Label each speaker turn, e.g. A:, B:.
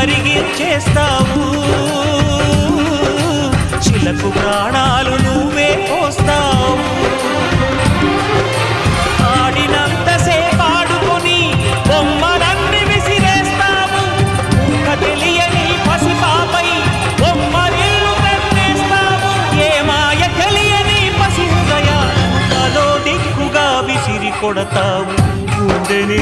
A: కరిగించేస్తావు, శిలకు ప్రాణాలు నువ్వే పోస్తావు. ఆడినంతసేపు ఆడుకొని బొమ్మలన్నీ విసిరేస్తావు, తెలియని పసిపాపై బొమ్మరిల్లు కట్టేస్తావు. ఏ మాయ తెలియని పసి హృదయాలను తలో దిక్కుగా విసిరి కొడతావు. గుండెని